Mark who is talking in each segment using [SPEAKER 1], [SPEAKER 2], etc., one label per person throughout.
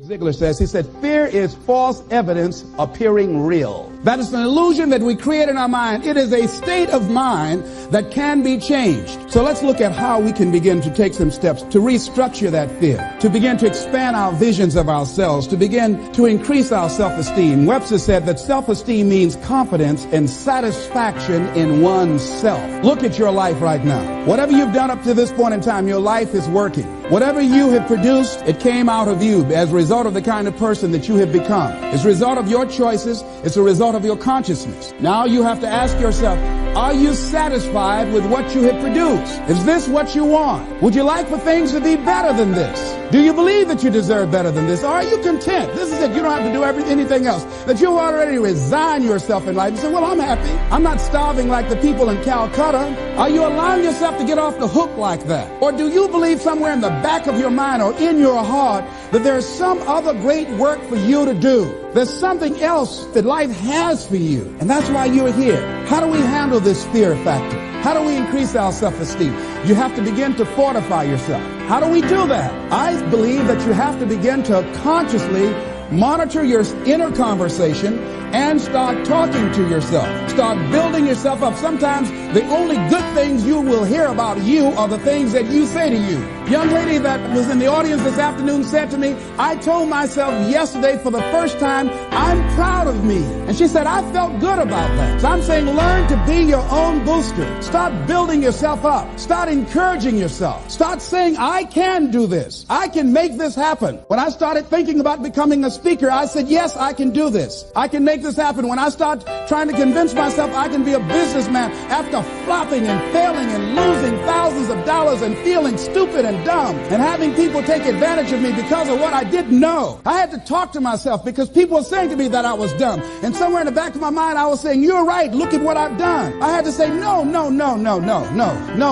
[SPEAKER 1] Zig Ziglar says, he said, fear is false evidence appearing real. That is an illusion that we create in our mind. It is a state of mind that can be changed. So let's look at how we can begin to take some steps to restructure that fear, to begin to expand our visions of ourselves, to begin to increase our self-esteem. Webster said that self-esteem means confidence and satisfaction in oneself. Look at your life right now. Whatever you've done up to this point in time, your life is working. Whatever you have produced, it came out of you as a result of the kind of person that you have become. It's a result of your choices. It's a result of your consciousness. Now you have to ask yourself, are you satisfied with what you have produced? Is this what you want? Would you like for things to be better than this? Do you believe that you deserve better than this? Or are you content? This is it. You don't have to do anything else. That you already resign yourself in life and say, well, I'm happy. I'm not starving like the people in Calcutta. Are you allowing yourself to get off the hook like that? Or do you believe somewhere in the back of your mind or in your heart that there's some other great work for you to do? There's something else that life has for you. And that's why you're here. How do we handle this fear factor? How do we increase our self-esteem? You have to begin to fortify yourself. How do we do that? I believe that you have to begin to consciously monitor your inner conversation and start talking to yourself. Start building yourself up. Sometimes the only good things you will hear about you are the things that you say to you. Young lady that was in the audience this afternoon said to me, I told myself yesterday for the first time, I'm proud of me. And she said, I felt good about that. So I'm saying learn to be your own booster. Start building yourself up. Start encouraging yourself. Start saying, I can do this. I can make this happen. When I started thinking about becoming a speaker, I said, yes, I can do this. I can make this happen. When I start trying to convince myself I can be a businessman after flopping and failing and losing thousands of dollars and feeling stupid and dumb and having people take advantage of me because of what I didn't know. I had to talk to myself because people were saying to me that I was dumb. And somewhere in the back of my mind, I was saying, you're right. Look at what I've done. I had to say, no,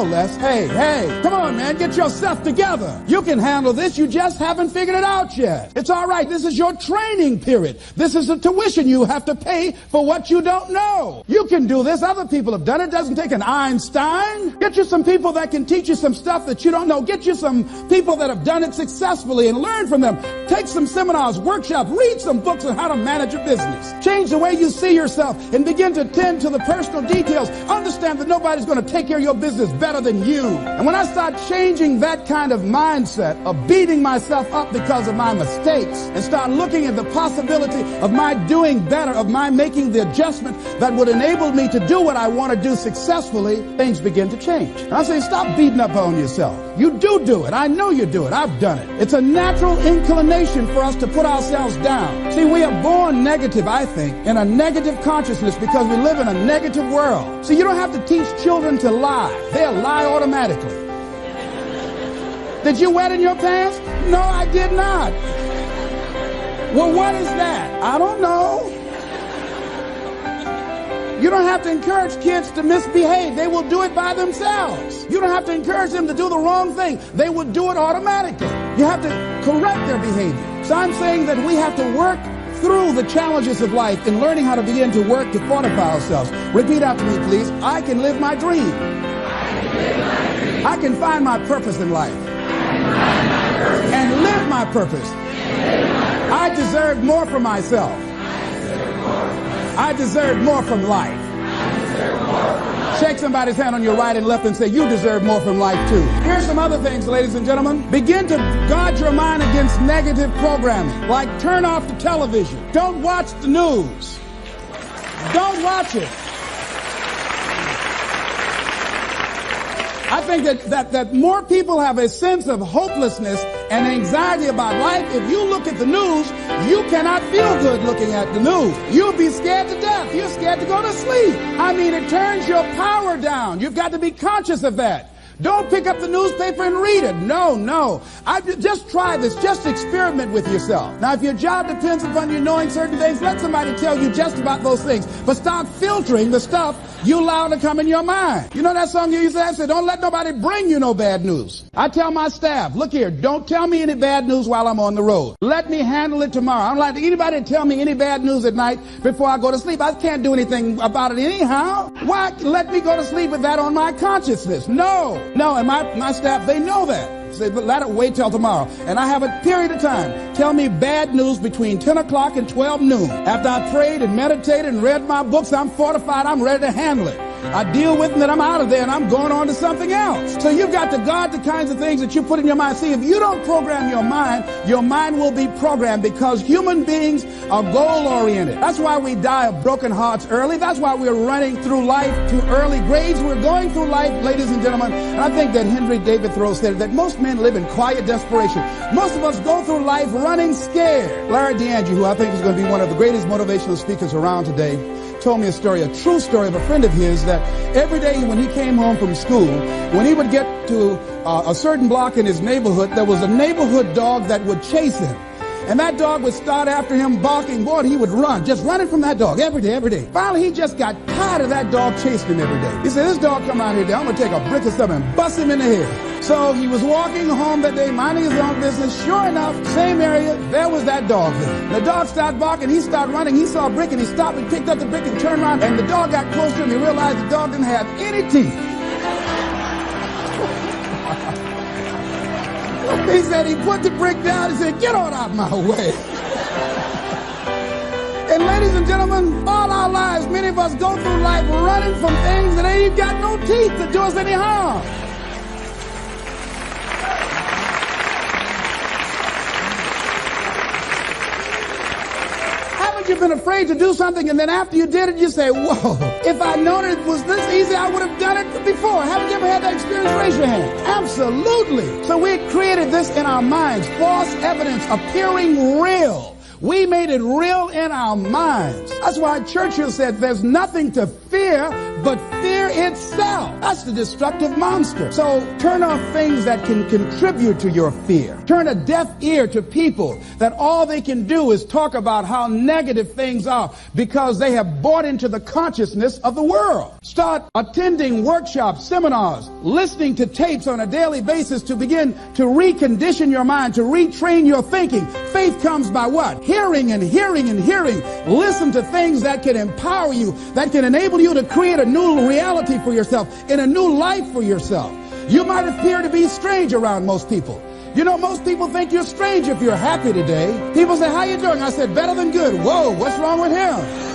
[SPEAKER 1] Les. Hey, come on, man. Get yourself together. You can handle this. You just haven't figured it out yet. It's all right. This is your training period. This is the tuition you have to pay for what you don't know. You can do this. Other people have done it. It doesn't take an Einstein. Get you some people that can teach you some stuff that you don't know. Get you some people that have done it successfully and learn from them. Take some seminars, workshops, read some books on how to manage a business. Change the way you see yourself and begin to tend to the personal details. Understand that nobody's going to take care of your business better than you. And when I start changing that kind of mindset of beating myself up because of my mistakes and start looking at the possibility of my doing better, of my making the adjustment that would enable me to do what I want to do successfully, things begin to change. And I say, stop beating up on yourself. You do it. I know you do it. I've done it. It's a natural inclination for us to put ourselves down. See, we are born negative, I think, in a negative consciousness because we live in a negative world. See, you don't have to teach children to lie. They'll lie automatically. Did you wet in your pants? No, I did not. Well, what is that? I don't know. You don't have to encourage kids to misbehave. They will do it by themselves. You don't have to encourage them to do the wrong thing. They will do it automatically. You have to correct their behavior. So I'm saying that we have to work through the challenges of life and learning how to begin to work to fortify ourselves. Repeat after me, please. I can live my dream. I can find my purpose in life. And live my purpose. I deserve more for myself. I deserve more from life. Shake somebody's hand on your right and left and say, you deserve more from life too. Here's some other things, ladies and gentlemen. Begin to guard your mind against negative programming. Like turn off the television. Don't watch the news. Don't watch it. I think that more people have a sense of hopelessness and anxiety about life. If you look at the news, you cannot feel good looking at the news. You'll be scared to death. You're scared to go to sleep. I mean, it turns your power down. You've got to be conscious of that. Don't pick up the newspaper and read it. No. Just try this. Just experiment with yourself. Now, if your job depends upon you knowing certain things, let somebody tell you just about those things. But start filtering the stuff you allow to come in your mind. You know that song you used to have? Say, don't let nobody bring you no bad news. I tell my staff, look here, don't tell me any bad news while I'm on the road. Let me handle it tomorrow. I don't like anybody to tell me any bad news at night before I go to sleep. I can't do anything about it anyhow. Why let me go to sleep with that on my consciousness? No, and my staff, they know that. Say, let it wait till tomorrow. And I have a period of time. Tell me bad news between 10 o'clock and 12 noon. After I prayed and meditated and read my books, I'm fortified, I'm ready to handle it. I deal with them, then I'm out of there, and I'm going on to something else. So you've got to guard the kinds of things that you put in your mind. See, if you don't program your mind will be programmed, because human beings are goal-oriented. That's why we die of broken hearts early. That's why we're running through life to early grades. We're going through life, ladies and gentlemen. And I think that Henry David Thoreau said that most men live in quiet desperation. Most of us go through life running scared. Larry DeAndre, who I think is going to be one of the greatest motivational speakers around today, told me a story, a true story of a friend of his, that every day when he came home from school, when he would get to a certain block in his neighborhood, there was a neighborhood dog that would chase him. And that dog would start after him barking. Boy, he would run, just running from that dog every day. Finally, he just got tired of that dog chasing him every day. He said, this dog come out here today, I'm going to take a brick or something and bust him in the head. So he was walking home that day, minding his own business. Sure enough, same area, there was that dog there. The dog started barking, he started running, he saw a brick and he stopped and picked up the brick and turned around, and the dog got close to him. He realized the dog didn't have any teeth. He said he put the brick down and said, get on out of my way. And ladies and gentlemen, all our lives, many of us go through life running from things that ain't got no teeth to do us any harm. You've been afraid to do something, and then after you did it, you say, whoa, if I'd known it was this easy, I would have done it before. Haven't you ever had that experience? Raise your hand. Absolutely. So we created this in our minds, false evidence appearing real. We made it real in our minds. That's why Churchill said there's nothing to fear but fear itself. That's the destructive monster. So turn off things that can contribute to your fear. Turn a deaf ear to people that all they can do is talk about how negative things are because they have bought into the consciousness of the world. Start attending workshops, seminars, listening to tapes on a daily basis to begin to recondition your mind, to retrain your thinking. Faith comes by what? Hearing and hearing and hearing. Listen to things that can empower you, that can enable you to create a new reality for yourself and a new life for yourself. You might appear to be strange around most people. You know, most people think you're strange if you're happy today. People say, how you doing? I said, better than good. Whoa, what's wrong with him?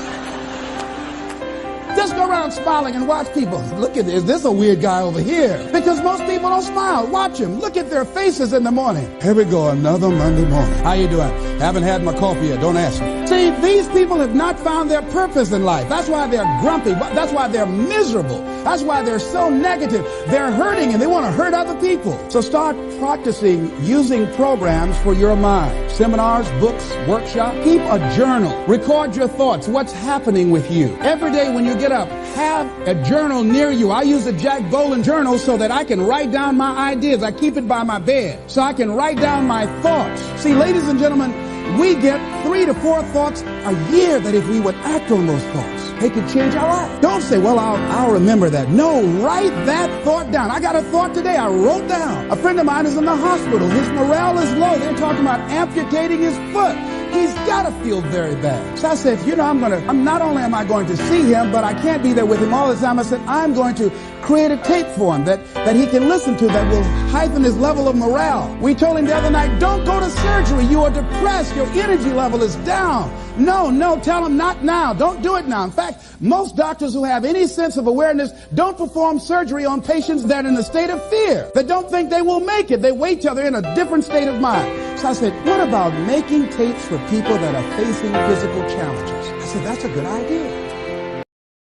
[SPEAKER 1] Just go around smiling and watch people. Look at this. Is this a weird guy over here? Because most people don't smile. Watch them. Look at their faces in the morning. Here we go, another Monday morning. How you doing? Haven't had my coffee yet. Don't ask me. See, these people have not found their purpose in life. That's why they're grumpy. That's why they're miserable. That's why they're so negative. They're hurting and they want to hurt other people. So start practicing using programs for your mind. Seminars, books, workshops. Keep a journal. Record your thoughts. What's happening with you? Every day when you get up, have a journal near you. I use a Jack Boland journal so that I can write down my ideas. I keep it by my bed so I can write down my thoughts. See, ladies and gentlemen, we get 3 to 4 thoughts a year that if we would act on those thoughts, they could change our life. Don't say, well, I'll remember that. No, write that thought down. I got a thought today. I wrote down. A friend of mine is in the hospital. His morale is low. They're talking about amputating his foot. He's got to feel very bad. So I said, you know, not only am I going to see him, but I can't be there with him all the time. I said, I'm going to create a tape for him that he can listen to that will heighten his level of morale. We told him the other night, don't go to surgery. You are depressed. Your energy level is down. No, tell him not now. Don't do it now. In fact, most doctors who have any sense of awareness don't perform surgery on patients that are in a state of fear, that don't think they will make it. They wait till they're in a different state of mind. So I said, what about making tapes for people that are facing physical challenges? I said, that's a good idea.